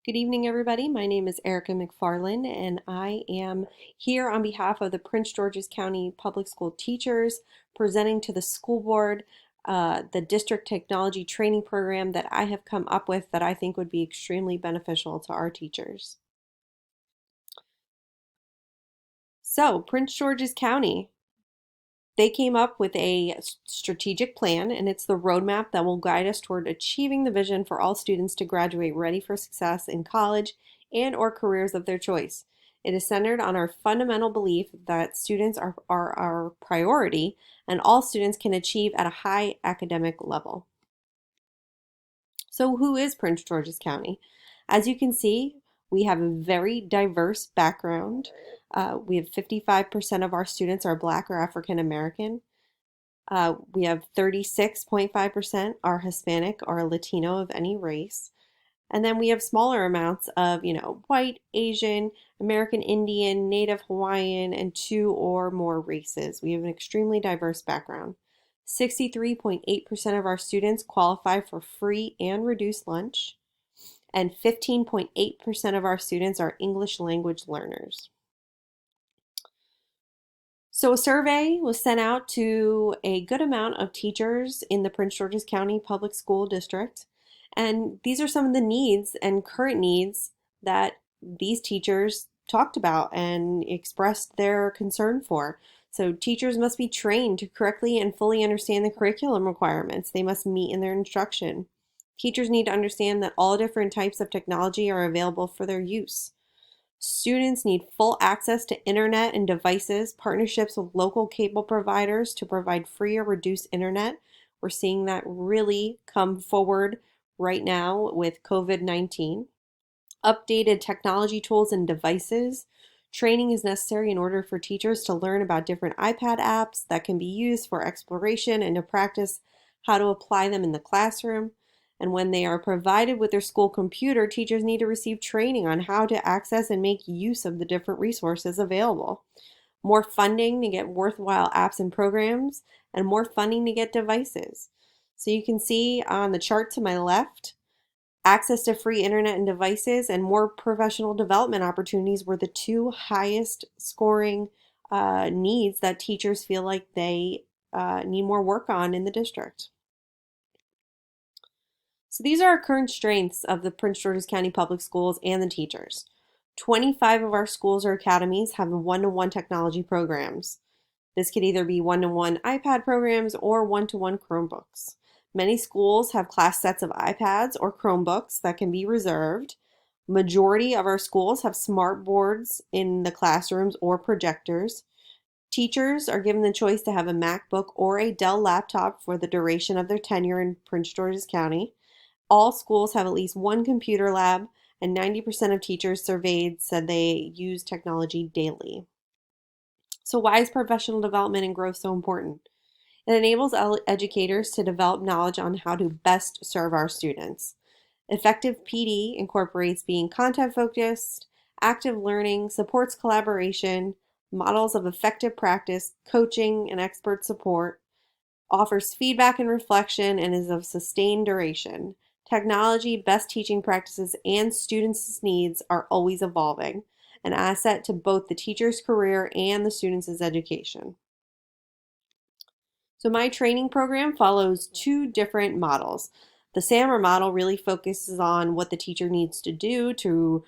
Good evening, everybody. My name is Erica McFarland, and I am here on behalf of the Prince George's County Public School teachers presenting to the school board the district technology training program that I have come up with that I think would be extremely beneficial to our teachers. So, Prince George's County, they came up with a strategic plan, and it's the roadmap that will guide us toward achieving the vision for all students to graduate ready for success in college and/or careers of their choice. It is centered on our fundamental belief that students are our priority and all students can achieve at a high academic level. So, who is Prince George's County? As you can see, we have a very diverse background. We have 55% of our students are Black or African American. We have 36.5% are Hispanic or Latino of any race. And then we have smaller amounts of, white, Asian, American Indian, Native Hawaiian, and two or more races. We have an extremely diverse background. 63.8% of our students qualify for free and reduced lunch, and 15.8% of our students are English language learners. So a survey was sent out to a good amount of teachers in the Prince George's County Public School District. And these are some of the needs and current needs that these teachers talked about and expressed their concern for. So teachers must be trained to correctly and fully understand the curriculum requirements they must meet in their instruction. Teachers need to understand that all different types of technology are available for their use. Students need full access to internet and devices, partnerships with local cable providers to provide free or reduced internet. We're seeing that really come forward right now with COVID-19. Updated technology tools and devices. Training is necessary in order for teachers to learn about different iPad apps that can be used for exploration and to practice how to apply them in the classroom. And when they are provided with their school computer, teachers need to receive training on how to access and make use of the different resources available. More funding to get worthwhile apps and programs, and more funding to get devices. So you can see on the chart to my left, access to free internet and devices and more professional development opportunities were the two highest scoring needs that teachers feel like they need more work on in the district. So these are our current strengths of the Prince George's County Public Schools and the teachers. 25 of our schools or academies have one-to-one technology programs. This could either be one-to-one iPad programs or one-to-one Chromebooks. Many schools have class sets of iPads or Chromebooks that can be reserved. Majority of our schools have smart boards in the classrooms or projectors. Teachers are given the choice to have a MacBook or a Dell laptop for the duration of their tenure in Prince George's County. All schools have at least one computer lab, and 90% of teachers surveyed said they use technology daily. So why is professional development and growth so important? It enables educators to develop knowledge on how to best serve our students. Effective PD incorporates being content focused, active learning, supports collaboration, models of effective practice, coaching, and expert support, offers feedback and reflection, and is of sustained duration. Technology, best teaching practices, and students' needs are always evolving, an asset to both the teacher's career and the students' education. So my training program follows two different models. The SAMR model really focuses on what the teacher needs to do to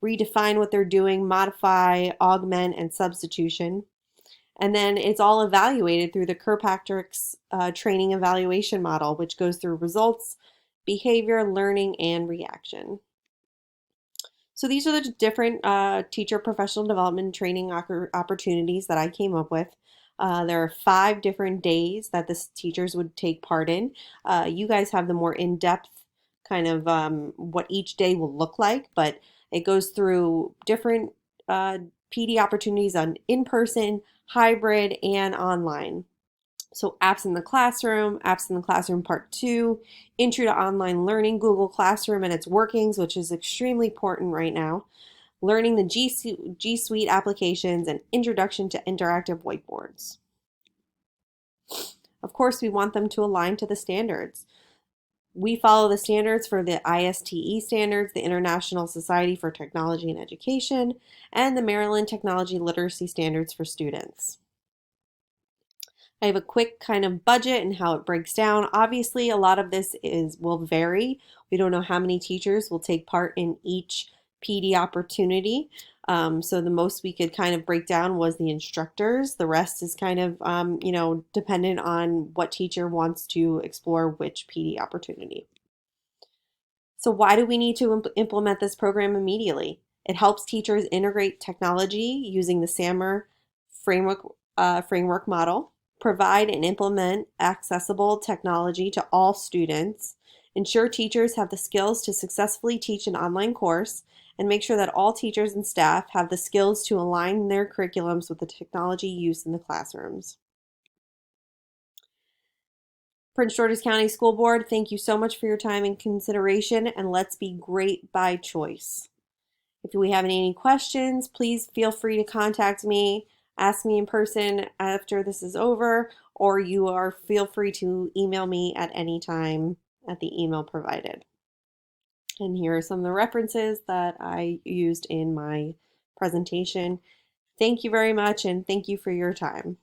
redefine what they're doing, modify, augment, and substitution. And then it's all evaluated through the Kirkpatrick's training evaluation model, which goes through results, behavior, learning, and reaction. So these are the different teacher professional development training opportunities that I came up with. There are 5 different days that the teachers would take part in. You guys have the more in-depth kind of what each day will look like, but it goes through different PD opportunities on in-person, hybrid, and online. So apps in the classroom part 2, intro to online learning, Google Classroom and its workings, which is extremely important right now, learning the G Suite applications, and introduction to interactive whiteboards. Of course, we want them to align to the standards. We follow the standards for the ISTE standards, the International Society for Technology and Education, and the Maryland Technology Literacy Standards for students. I have a quick kind of budget and how it breaks down. Obviously, a lot of this will vary. We don't know how many teachers will take part in each PD opportunity. So the most we could kind of break down was the instructors. The rest is kind of, dependent on what teacher wants to explore which PD opportunity. So why do we need to implement this program immediately? It helps teachers integrate technology using the SAMR framework model, provide and implement accessible technology to all students, ensure teachers have the skills to successfully teach an online course, and make sure that all teachers and staff have the skills to align their curriculums with the technology used in the classrooms. Prince George's County School Board, thank you so much for your time and consideration, and let's be great by choice. If we have any questions, please feel free to contact me, ask me in person after this is over, or feel free to email me at any time at the email provided. And here are some of the references that I used in my presentation. Thank you very much, and thank you for your time.